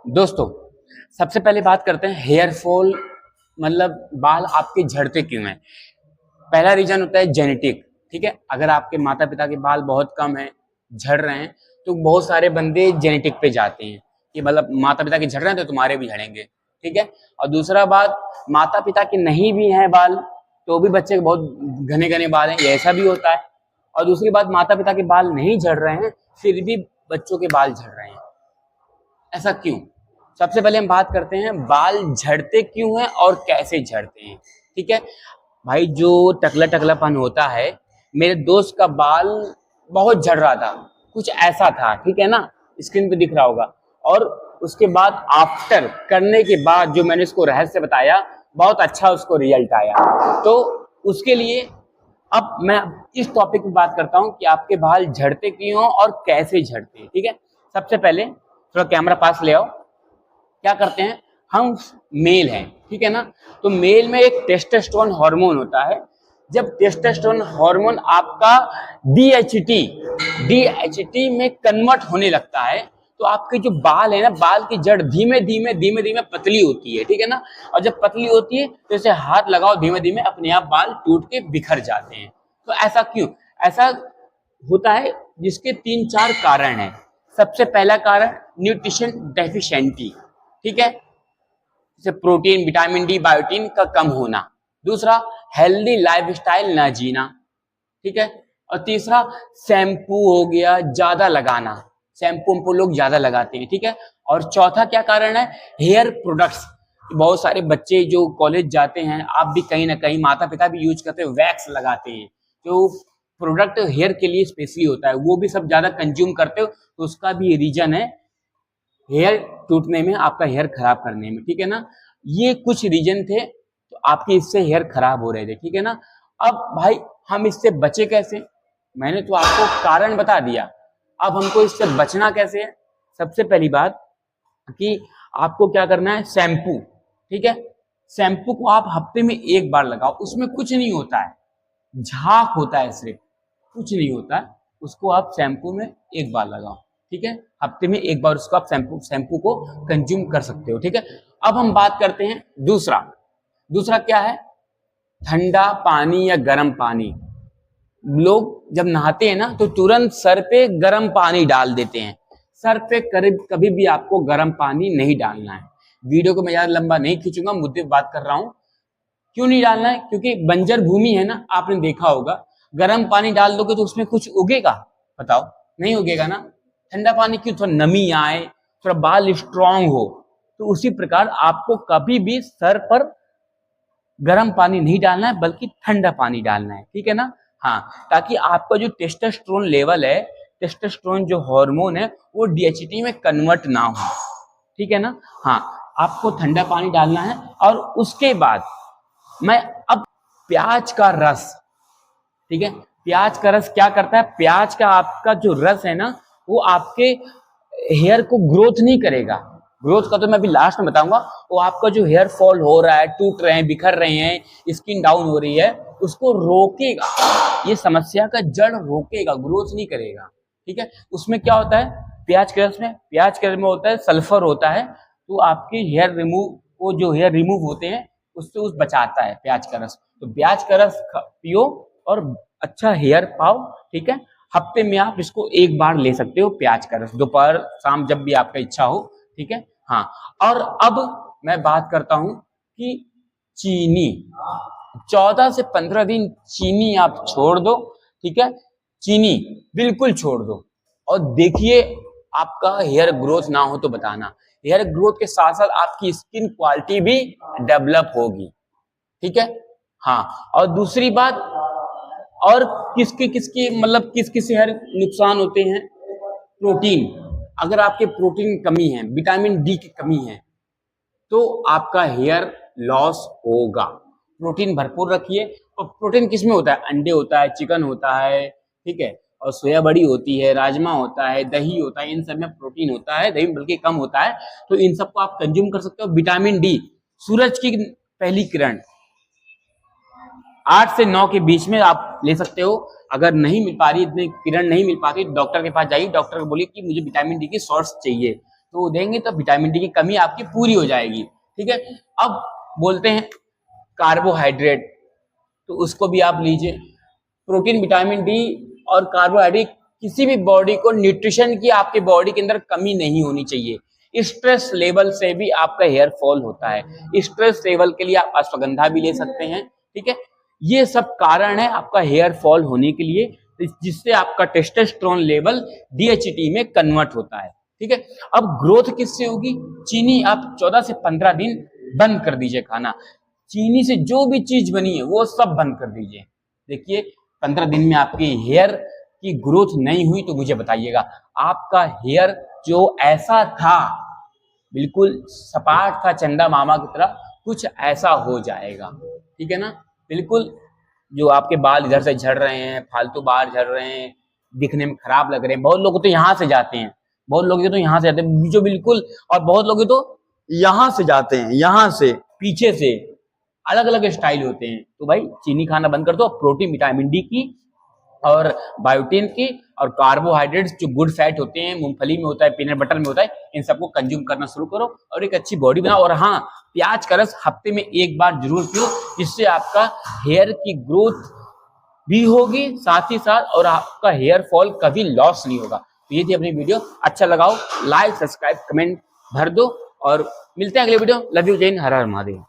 दोस्तों, सबसे पहले बात करते हैं हेयर फॉल, मतलब बाल आपके झड़ते क्यों हैं। पहला रीजन होता है जेनेटिक। ठीक है, अगर आपके माता पिता के बाल बहुत कम हैं, झड़ रहे हैं, तो बहुत सारे बंदे जेनेटिक पे जाते हैं कि मतलब माता पिता के झड़ रहे हैं तो तुम्हारे भी झड़ेंगे। ठीक है, और दूसरा बात, माता पिता के नहीं भी हैं बाल तो भी बच्चे के बहुत घने घने बाल हैं, ये ऐसा भी होता है। और दूसरी बात, माता पिता के बाल नहीं झड़ रहे हैं फिर भी बच्चों के बाल झड़ रहे हैं, ऐसा क्यों। सबसे पहले हम बात करते हैं बाल झड़ते क्यों हैं और कैसे झड़ते हैं। ठीक है भाई, जो टकला टकलापन होता है, मेरे दोस्त का बाल बहुत झड़ रहा था, कुछ ऐसा था, ठीक है ना, स्क्रीन पे दिख रहा होगा। और उसके बाद आफ्टर करने के बाद जो मैंने उसको रहस्य बताया, बहुत अच्छा उसको रिजल्ट आया। तो उसके लिए अब मैं इस टॉपिक पे बात करता हूँ कि आपके बाल झड़ते क्यों और कैसे झड़ते हैं। ठीक है, सबसे पहले थोड़ा कैमरा पास ले आओ। क्या करते हैं हम, मेल हैं, ठीक है ना, तो मेल में एक टेस्टोस्टेरोन हार्मोन होता है। जब टेस्टोस्टेरोन हार्मोन आपका डीएचटी में कन्वर्ट होने लगता है, तो आपके जो बाल है ना, बाल की जड़ धीमे धीमे पतली होती है, ठीक है ना। और जब पतली होती है तो इसे हाथ लगाओ, धीमे धीमे अपने आप बाल टूट के बिखर जाते हैं। तो ऐसा क्यों, ऐसा होता है जिसके 3-4 कारण हैं। सबसे पहला कारण न्यूट्रिशन डेफिशिएंसी, ठीक है, जैसे प्रोटीन, विटामिन डी, बायोटीन का कम होना। दूसरा, हेल्दी लाइफस्टाइल ना जीना, ठीक है। और तीसरा, शैम्पू हो गया ज्यादा लगाना, शैम्पू लोग ज्यादा लगाते हैं, ठीक है। और चौथा क्या कारण है, हेयर प्रोडक्ट्स। बहुत सारे बच्चे जो कॉलेज जाते हैं, आप भी कहीं ना कहीं, माता पिता भी यूज करते हैं, वैक्स लगाते हैं, जो प्रोडक्ट हेयर के लिए स्पेशली होता है, वो भी सब ज्यादा कंज्यूम करते हो, तो उसका भी रीजन है हेयर टूटने में, आपका हेयर खराब करने में, ठीक है ना। ये कुछ रीजन थे, तो आपके इससे हेयर खराब हो रहे थे, ठीक है ना। अब भाई हम इससे बचे कैसे, मैंने तो आपको कारण बता दिया, अब हमको इससे बचना कैसे है। सबसे पहली बात कि आपको क्या करना है, शैम्पू, ठीक है, शैम्पू को आप हफ्ते में 1 बार लगाओ, उसमें कुछ नहीं होता है, झाग होता है सिर्फ, कुछ नहीं होता है, उसको आप शैम्पू में 1 बार लगाओ, ठीक है, हफ्ते में 1 बार उसको आप शैम्पू को कंज्यूम कर सकते हो, ठीक है। अब हम बात करते हैं दूसरा, दूसरा क्या है, ठंडा पानी या गर्म पानी। लोग जब नहाते हैं ना तो तुरंत सर पे गर्म पानी डाल देते हैं, सर पे करीब कभी भी आपको गर्म पानी नहीं डालना है। वीडियो को मैं ज्यादा लंबा नहीं खींचूंगा, मुद्दे पे बात कर रहा हूं। क्यों नहीं डालना है, क्योंकि बंजर भूमि है ना, आपने देखा होगा, गर्म पानी डाल दोगे तो उसमें कुछ उगेगा, बताओ, नहीं उगेगा ना। ठंडा पानी क्यों, थोड़ा नमी आए, थोड़ा बाल स्ट्रांग हो। तो उसी प्रकार आपको कभी भी सर पर गर्म पानी नहीं डालना है, बल्कि ठंडा पानी डालना है, ठीक है ना। हाँ, ताकि आपका जो टेस्टोस्टेरोन लेवल है, टेस्टोस्टेरोन जो हार्मोन है, वो डीएचटी में कन्वर्ट ना हो, ठीक है ना। हाँ, आपको ठंडा पानी डालना है। और उसके बाद मैं अब प्याज का रस, ठीक है, प्याज का रस क्या करता है, प्याज का आपका जो रस है ना, वो आपके हेयर को ग्रोथ नहीं करेगा, ग्रोथ का तो मैं अभी लास्ट में बताऊंगा। वो आपका जो हेयर फॉल हो रहा है, टूट रहे हैं, बिखर रहे हैं, स्किन डाउन हो रही है, उसको रोकेगा, ये समस्या का जड़ रोकेगा, ग्रोथ नहीं करेगा, ठीक है। उसमें क्या होता है, प्याज के रस में, प्याज के रस में होता है सल्फर होता है, तो आपके हेयर रिमूव, वो जो हेयर रिमूव होते हैं उससे उस बचाता है प्याज का रस। तो प्याज का रस पियो और अच्छा हेयर पाओ, ठीक है। हफ्ते में आप इसको 1 बार ले सकते हो, प्याज का रस, दोपहर शाम जब भी आपका इच्छा हो, ठीक है। हाँ, और अब मैं बात करता हूं कि चीनी, 14 से 15 दिन चीनी आप छोड़ दो, ठीक है, चीनी बिल्कुल छोड़ दो, और देखिए आपका हेयर ग्रोथ ना हो तो बताना। हेयर ग्रोथ के साथ साथ आपकी स्किन क्वालिटी भी डेवलप होगी, ठीक है। हाँ, और दूसरी बात, और किसके किसके मतलब किस किस हेयर नुकसान होते हैं, प्रोटीन, अगर आपके प्रोटीन की कमी है, विटामिन डी की कमी है, तो आपका हेयर लॉस होगा। प्रोटीन भरपूर रखिए, और प्रोटीन किस में होता है, अंडे होता है, चिकन होता है, ठीक है, और सोया बड़ी होती है, राजमा होता है, दही होता है, इन सब में प्रोटीन होता है, दही में बल्कि कम होता है, तो इन सबको आप कंज्यूम कर सकते हो। विटामिन डी, सूरज की पहली किरण 8 से 9 के बीच में आप ले सकते हो। अगर नहीं मिल पा रही, इतनी किरण नहीं मिल पाती, डॉक्टर के पास जाइए, डॉक्टर को बोलिए कि मुझे विटामिन डी की सोर्स चाहिए, तो देंगे तो विटामिन डी की कमी आपकी पूरी हो जाएगी। ठीक है, अब बोलते हैं कार्बोहाइड्रेट, तो उसको भी आप लीजिए। प्रोटीन, विटामिन डी और कार्बोहाइड्रेट, किसी भी बॉडी को न्यूट्रिशन की आपके बॉडी के अंदर कमी नहीं होनी चाहिए। स्ट्रेस लेवल से भी आपका हेयर फॉल होता है। स्ट्रेस लेवल के लिए आप अश्वगंधा भी ले सकते हैं। ठीक है, ये सब कारण है आपका हेयर फॉल होने के लिए, जिससे आपका टेस्टोस्टेरोन लेवल डीएचटी में कन्वर्ट होता है। ठीक है, अब ग्रोथ किससे होगी? चीनी आप 14 से 15 दिन बंद कर दीजिए खाना। चीनी से जो भी चीज बनी है वो सब बंद कर दीजिए। देखिए 15 दिन में आपकी हेयर की ग्रोथ नहीं हुई तो मुझे बताइएगा। आपका हेयर जो ऐसा था, बिल्कुल सपाट था चंदा मामा की तरह, कुछ ऐसा हो जाएगा। ठीक है ना, बिल्कुल जो आपके बाल इधर से झड़ रहे हैं, फालतू बाल झड़ रहे हैं, दिखने में खराब लग रहे हैं, बहुत लोग तो यहाँ से जाते हैं, बहुत लोग तो यहाँ से जाते हैं जो बिल्कुल, और बहुत लोग तो यहाँ से जाते हैं, यहाँ से पीछे से, अलग अलग स्टाइल होते हैं। तो भाई चीनी खाना बंद कर दो, प्रोटीन, विटामिन डी की और बायोटीन की और कार्बोहाइड्रेट्स जो गुड फैट होते हैं, मूंगफली में होता है, पीनट बटर में होता है, इन सबको कंज्यूम करना शुरू करो और एक अच्छी बॉडी बनाओ। और हाँ, प्याज का रस हफ्ते में एक बार जरूर पियो, जिससे आपका हेयर की ग्रोथ भी होगी साथ ही साथ, और आपका हेयर फॉल कभी लॉस नहीं होगा। तो ये थी अपनी वीडियो, अच्छा लगाओ लाइक, सब्सक्राइब, कमेंट भर दो और मिलते हैं अगले वीडियो। लव यू, जय हिंद, हर हर महादेव।